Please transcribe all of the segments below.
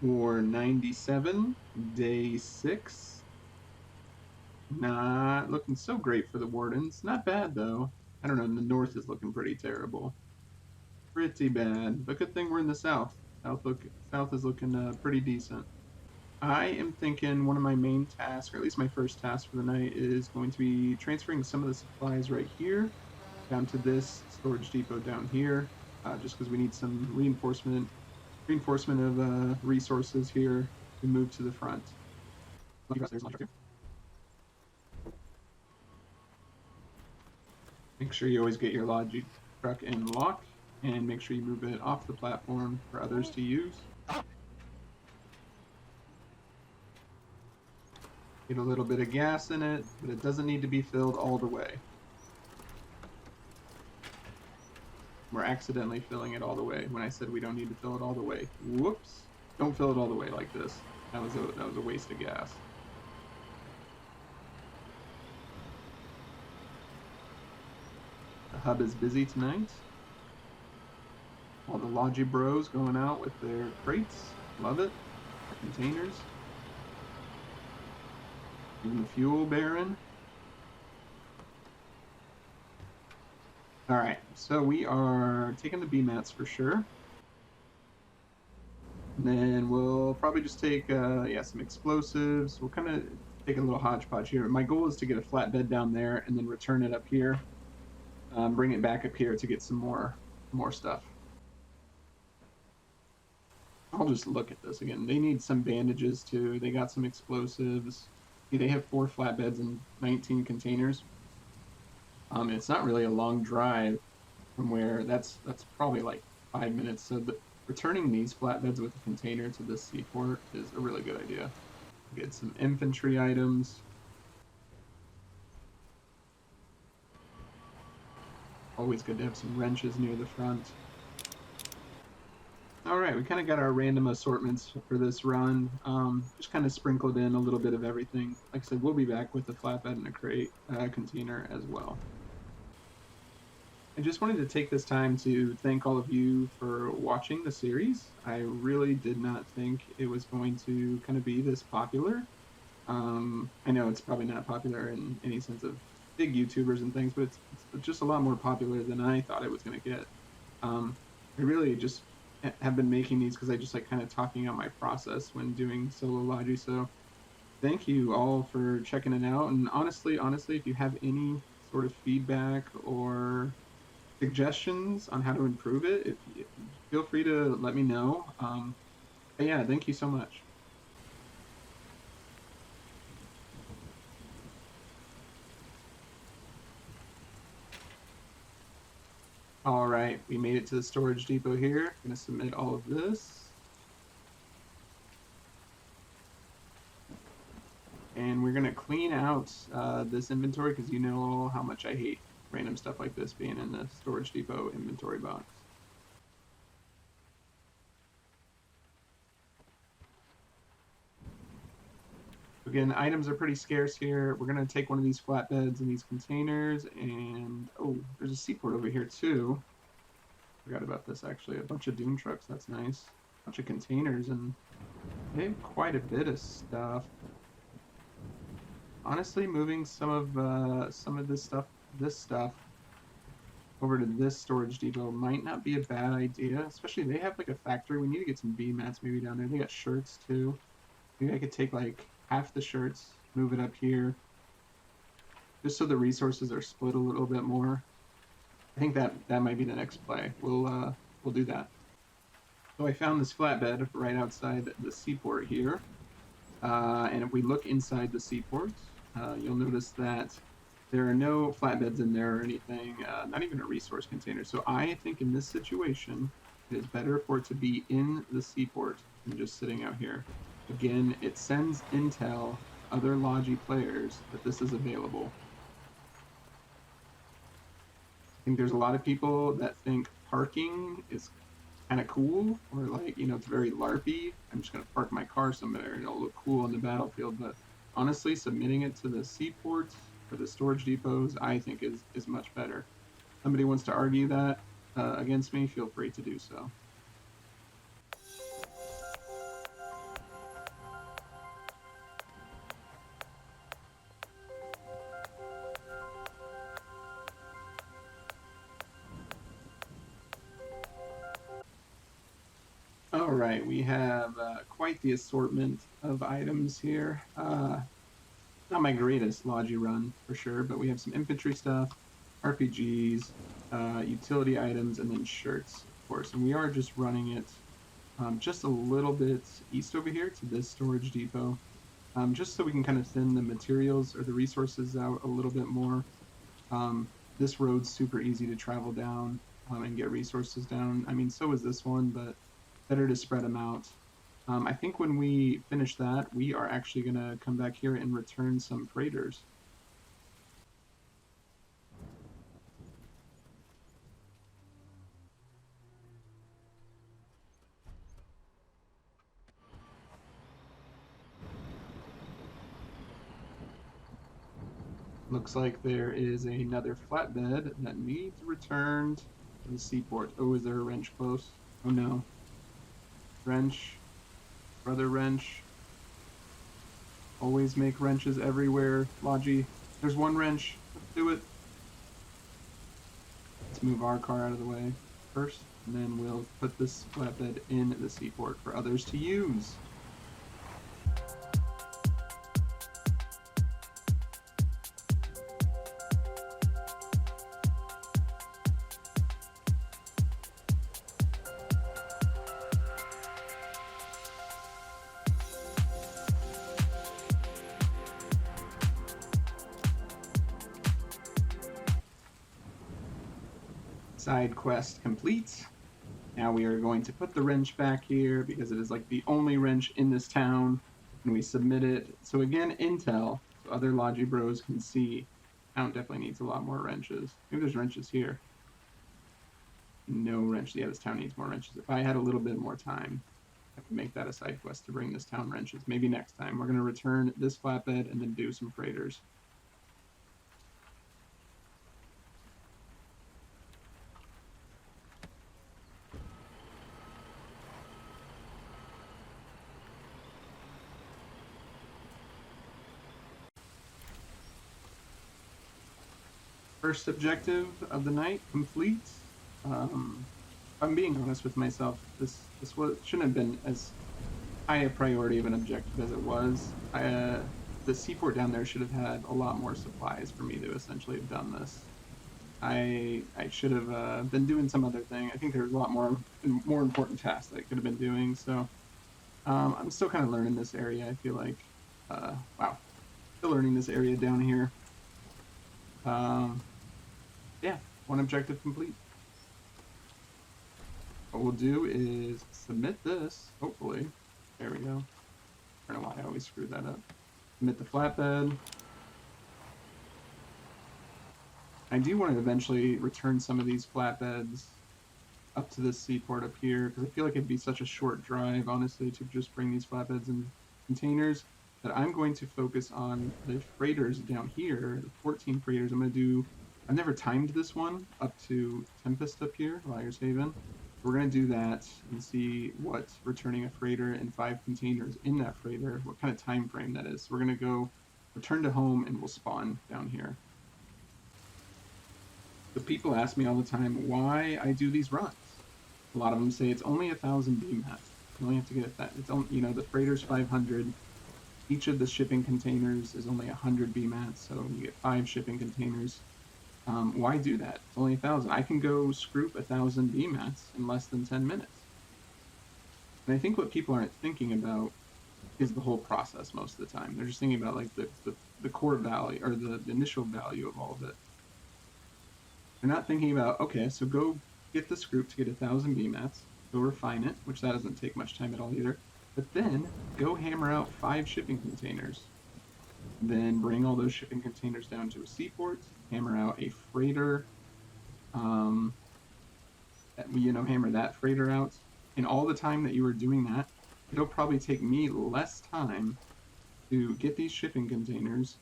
for 97, day 6. Not looking so great for the Wardens. Not bad, though. I don't know, the north is looking pretty terrible. Pretty bad, but good thing we're in the south. South is looking pretty decent. I am thinking one of my main tasks, or at least my first task for the night, is going to be transferring some of the supplies right here down to this storage depot down here, just because we need some reinforcement of resources here to move to the front. Make sure you always get your Logi truck in lock, and make sure you move it off the platform for others to use. Get a little bit of gas in it, but it doesn't need to be filled all the way. We're accidentally filling it all the way when I said we don't need to fill it all the way. Whoops. Don't fill it all the way like this. That was a waste of gas. The hub is busy tonight. All the Logi bros going out with their crates. Love it. Our containers. Even the fuel baron. All right, so we are taking the B mats for sure. And then we'll probably just take some explosives. We'll kind of take a little hodgepodge here. My goal is to get a flatbed down there and then return it up here. Bring it back up here to get some more stuff. I'll just look at this again. They need some bandages too. They got some explosives. See, they have 4 flatbeds and 19 containers. It's not really a long drive from where that's probably like 5 minutes. So returning these flatbeds with a container to this seaport is a really good idea. Get some infantry items. Always good to have some wrenches near the front. All right, we kind of got our random assortments for this run. Just kind of sprinkled in a little bit of everything. Like I said, we'll be back with a flatbed and a crate container as well. I just wanted to take this time to thank all of you for watching the series. I really did not think it was going to kind of be this popular. I know it's probably not popular in any sense of big YouTubers and things, but it's just a lot more popular than I thought it was going to get. I really just have been making these because I just like kind of talking out my process when doing solo Logi. So thank you all for checking it out. And honestly, if you have any sort of feedback or suggestions on how to improve it, feel free to let me know. But yeah, thank you so much. All right, we made it to the storage depot here. I'm gonna submit all of this. And we're gonna clean out this inventory because you know all how much I hate random stuff like this being in the storage depot inventory box. Again, items are pretty scarce here. We're going to take one of these flatbeds and these containers, and oh, there's a seaport over here too. Forgot about this actually. A bunch of Doom trucks, that's nice. A bunch of containers, and they have quite a bit of stuff. Honestly, moving some of this stuff over to this storage depot might not be a bad idea. Especially they have like a factory. We need to get some B mats maybe down there. They got shirts too. Maybe I could take like half the shirts, move it up here, just so the resources are split a little bit more. I think that might be the next play. We'll do that. So I found this flatbed right outside the seaport here, and if we look inside the seaport, you'll notice that there are no flatbeds in there or anything, not even a resource container. So I think in this situation, it is better for it to be in the seaport than just sitting out here. Again, it sends intel other Logi players that this is available. I think there's a lot of people that think parking is kind of cool, or like, you know, it's very LARPy. I'm just going to park my car somewhere and it'll look cool on the battlefield. But honestly, submitting it to the seaports or the storage depots, I think is much better. Somebody wants to argue that against me, feel free to do so. All right, we have quite the assortment of items here. Not my greatest Logi run for sure, but we have some infantry stuff, RPGs, utility items, and then shirts, of course. And we are just running it just a little bit east over here to this storage depot, just so we can kind of thin the materials or the resources out a little bit more. This road's super easy to travel down and get resources down. I mean, so is this one, but better to spread them out. I think when we finish that, we are actually going to come back here and return some freighters. Looks like there is another flatbed that needs returned to the seaport. Oh, is there a wrench close? Oh no. Wrench. Brother wrench. Always make wrenches everywhere, Logi. There's one wrench. Let's do it. Let's move our car out of the way first, and then we'll put this flatbed in the seaport for others to use. Side quest complete. Now we are going to put the wrench back here because it is like the only wrench in this town, and we submit it. So again, intel, so other Logi bros can see. Town definitely needs a lot more wrenches. Maybe there's wrenches here. No wrench. Yeah, this town needs more wrenches. If I had a little bit more time, I could make that a side quest to bring this town wrenches. Maybe next time. We're going to return this flatbed and then do some freighters. First objective of the night complete. I'm being honest with myself. This shouldn't have been as high a priority of an objective as it was. The seaport down there should have had a lot more supplies for me to essentially have done this. I should have been doing some other thing. I think there's a lot more important tasks that I could have been doing. So I'm still kind of learning this area. I feel like, wow, still learning this area down here. Yeah, one objective complete. What we'll do is submit this, hopefully. There we go. I don't know why I always screw that up. Submit the flatbed. I do want to eventually return some of these flatbeds up to this seaport up here, because I feel like it'd be such a short drive, honestly, to just bring these flatbeds in containers, that I'm going to focus on the freighters down here, the 14 freighters. I'm going to do, I've never timed this one up to Tempest up here, Liar's Haven. We're going to do that and see what returning a freighter and 5 containers in that freighter, what kind of time frame that is. So we're going to go return to home and we'll spawn down here. The people ask me all the time why I do these runs. A lot of them say it's only 1,000 BMAT. You only have to get that. It's only, you know, the freighter's 500. Each of the shipping containers is only 100 BMAT, so you get 5 shipping containers. Why do that? It's only 1,000. I can go scroop 1,000 BMATs in less than 10 minutes. And I think what people aren't thinking about is the whole process most of the time. They're just thinking about like the core value or the initial value of all of it. They're not thinking about, okay, so go get the scroop to get 1,000 BMATs, go refine it, which that doesn't take much time at all either. But then go hammer out 5 shipping containers. Then bring all those shipping containers down to a seaport, hammer out a freighter, hammer that freighter out. And all the time that you are doing that, it'll probably take me less time to get these shipping containers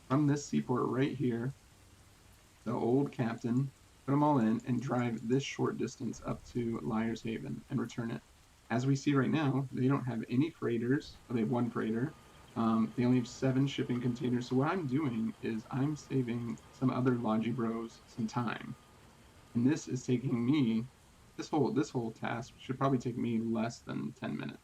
from this seaport right here, the old captain, put them all in, and drive this short distance up to Liar's Haven and return it. As we see right now, they don't have any freighters. Well, they have 1 freighter. They only have 7 shipping containers. So what I'm doing is I'm saving some other Logi bros some time. And this is taking me this whole task should probably take me less than 10 minutes.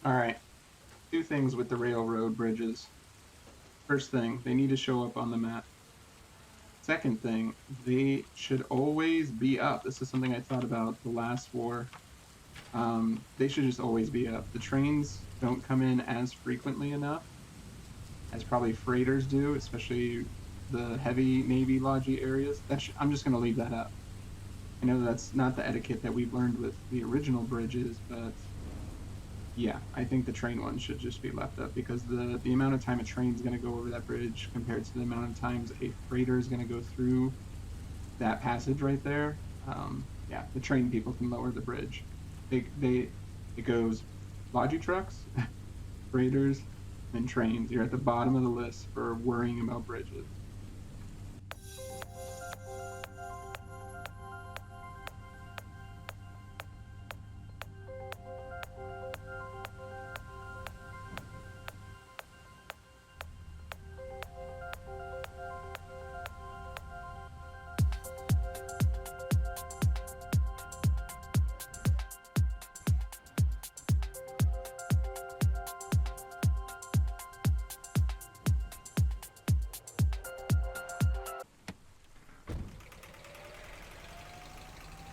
All right, two things with the railroad bridges. First thing, they need to show up on the map. Second thing, they should always be up. This is something I thought about the last war. They should just always be up. The trains don't come in as frequently enough as probably freighters do, especially the heavy Navy Logi areas. I'm just going to leave that up. I know that's not the etiquette that we've learned with the original bridges, but yeah, I think the train one should just be left up because the amount of time a train's going to go over that bridge compared to the amount of times a freighter is going to go through that passage right there. Yeah, the train people can lower the bridge. It goes Logi trucks, freighters, and trains. You're at the bottom of the list for worrying about bridges.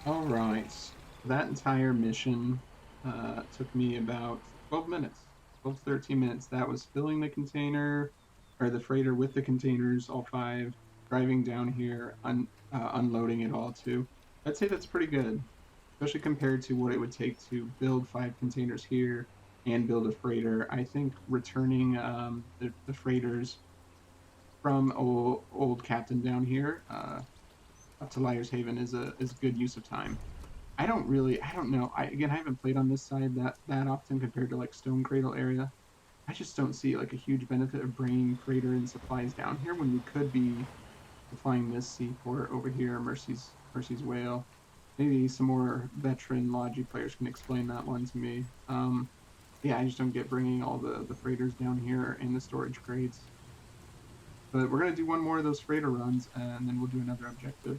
All right, that entire mission took me about 12 minutes, 12 to 13 minutes. That was filling the container, or the freighter with the containers, all five, driving down here, unloading it all too. I'd say that's pretty good, especially compared to what it would take to build 5 containers here and build a freighter. I think returning the freighters from old Captain down here up to Liar's Haven is a good use of time. I don't know. I haven't played on this side that often compared to like Stone Cradle area. I just don't see like a huge benefit of bringing freighter and supplies down here when we could be supplying this seaport over here, Mercy's Whale. Maybe some more veteran Logi players can explain that one to me. Yeah, I just don't get bringing all the freighters down here and the storage crates. But we're gonna do one more of those freighter runs, and then we'll do another objective.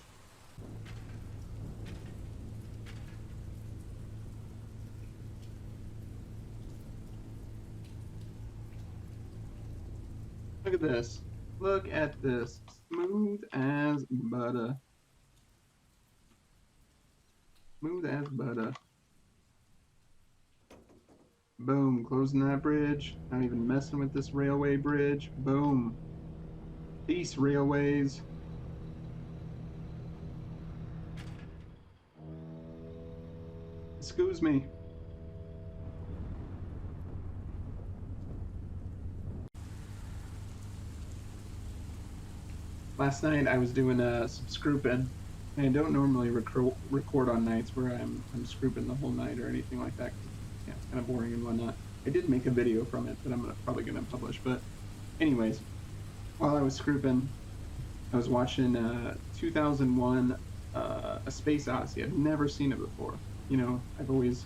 Look at this. Look at this. Smooth as butter. Smooth as butter. Boom. Closing that bridge. Not even messing with this railway bridge. Boom. Peace, railways. Excuse me. Last night I was doing some scooping. And I don't normally record on nights where I'm scooping the whole night or anything like that. Yeah, it's kind of boring and whatnot. I did make a video from it that I'm probably gonna publish. But anyways, while I was scooping, I was watching 2001 A Space Odyssey. I've never seen it before. You know, I've always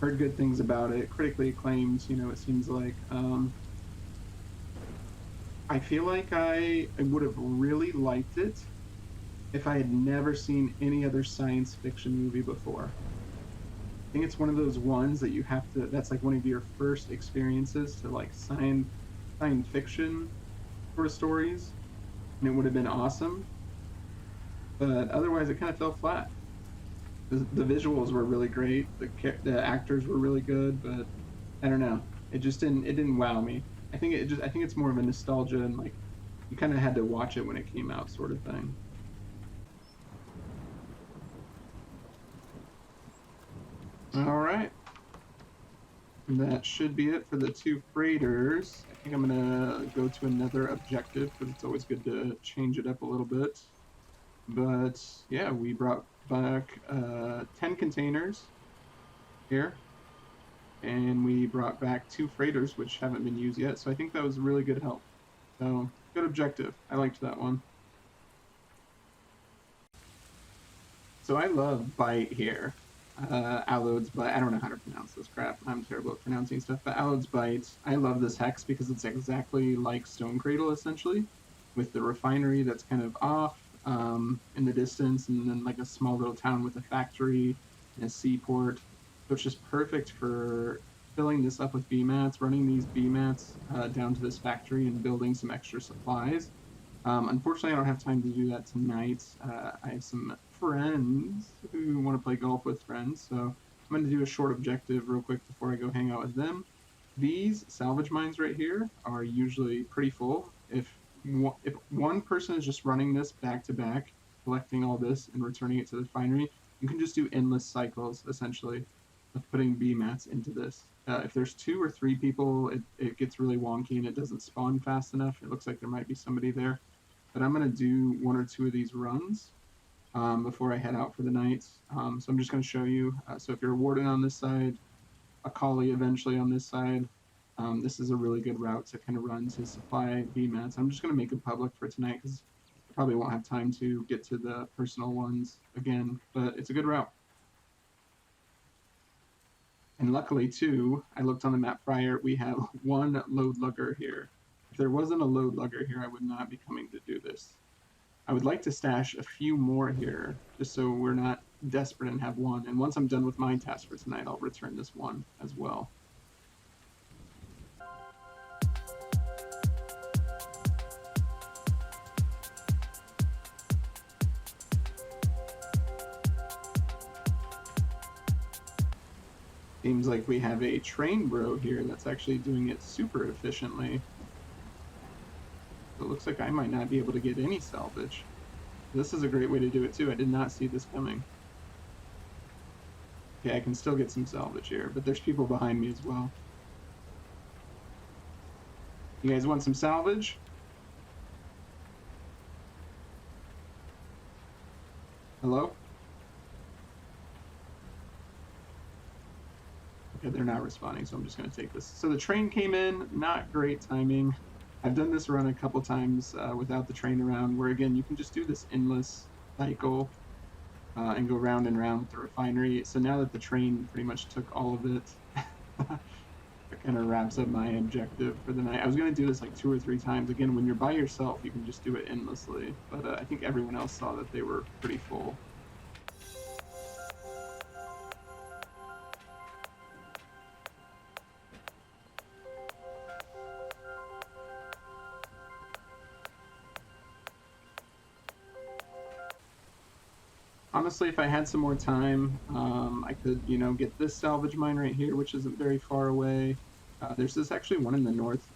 heard good things about it, critically acclaimed. You know, it seems like I feel like I would have really liked it if I had never seen any other science fiction movie before. I think it's one of those ones that you have to, that's like one of your first experiences to like science fiction sort of stories, and it would have been awesome. But otherwise, it kind of fell flat. The visuals were really great. The actors were really good, but I don't know. It didn't wow me. I think it's more of a nostalgia and like you kind of had to watch it when it came out sort of thing. All right. That should be it for the two freighters. I think I'm gonna go to another objective because it's always good to change it up a little bit. But yeah, we brought back 10 containers here, and we brought back two freighters which haven't been used yet. So I think that was really good help. So good objective. I liked that one. So I love bite here. Allode's bite. I don't know how to pronounce this crap. I'm terrible at pronouncing stuff. But Allode's bite. I love this hex because it's exactly like Stone Cradle essentially, with the refinery that's kind of off in the distance, and then like a small little town with a factory and a seaport. So it's just perfect for filling this up with BMATs, running these BMATs down to this factory and building some extra supplies. Unfortunately, I don't have time to do that tonight. I have some friends who want to play golf with friends, so I'm going to do a short objective real quick before I go hang out with them. These salvage mines right here are usually pretty full. If one person is just running this back to back, collecting all this and returning it to the refinery, you can just do endless cycles essentially of putting BMATs into this. If there's two or three people, it gets really wonky and it doesn't spawn fast enough. It looks like there might be somebody there. But I'm going to do one or two of these runs before I head out for the night. So I'm just going to show you. So if you're a warden on this side, a collie eventually on this side, this is a really good route to kind of run to supply BMATs. I'm just going to make it public for tonight because I probably won't have time to get to the personal ones again, but it's a good route. And luckily, too, I looked on the map prior, we have one load lugger here. If there wasn't a load lugger here, I would not be coming to do this. I would like to stash a few more here, just so we're not desperate and have one. And once I'm done with my task for tonight, I'll return this one as well. Seems like we have a train bro here that's actually doing it super efficiently. It looks like I might not be able to get any salvage. This is a great way to do it too. I did not see this coming. Okay, I can still get some salvage here, but there's people behind me as well. You guys want some salvage? Hello? Okay, they're not responding, so I'm just going to take this. So the train came in, not great timing. I've done this run a couple times without the train around, where again, you can just do this endless cycle and go round and round with the refinery. So now that the train pretty much took all of it, that kind of wraps up my objective for the night. I was going to do this like 2 or 3 times. Again, when you're by yourself, you can just do it endlessly. But I think everyone else saw that they were pretty full. Honestly, if I had some more time, I could, get this salvage mine right here, which isn't very far away. There's this actually one in the north.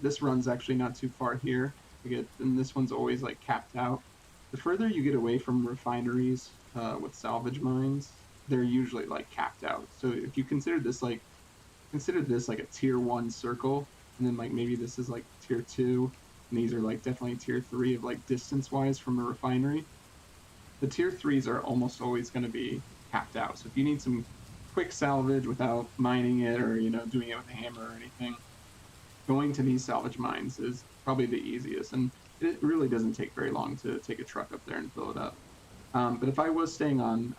This run's actually not too far here. And this one's always like capped out. The further you get away from refineries with salvage mines, they're usually like capped out. So if you consider this like a tier 1 circle, and then like maybe this is like tier 2, and these are like definitely tier 3 of like distance wise from a refinery. The tier 3s are almost always going to be capped out. So if you need some quick salvage without mining it or doing it with a hammer or anything, going to these salvage mines is probably the easiest, and it really doesn't take very long to take a truck up there and fill it up. But if I was staying on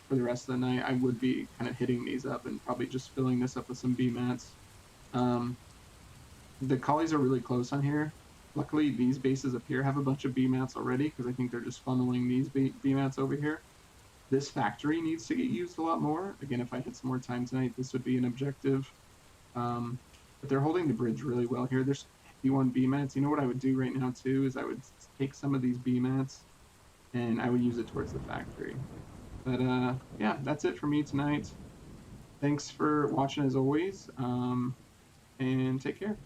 for the rest of the night, I would be kind of hitting these up and probably just filling this up with some BMATs. The collies are really close on here. Luckily, these bases up here have a bunch of BMATs already because I think they're just funneling these BMATs over here. This factory needs to get used a lot more. Again, if I had some more time tonight, this would be an objective. But they're holding the bridge really well here. There's 51 BMATs. You know what I would do right now too is I would take some of these BMATs and I would use it towards the factory. But yeah, that's it for me tonight. Thanks for watching as always, and take care.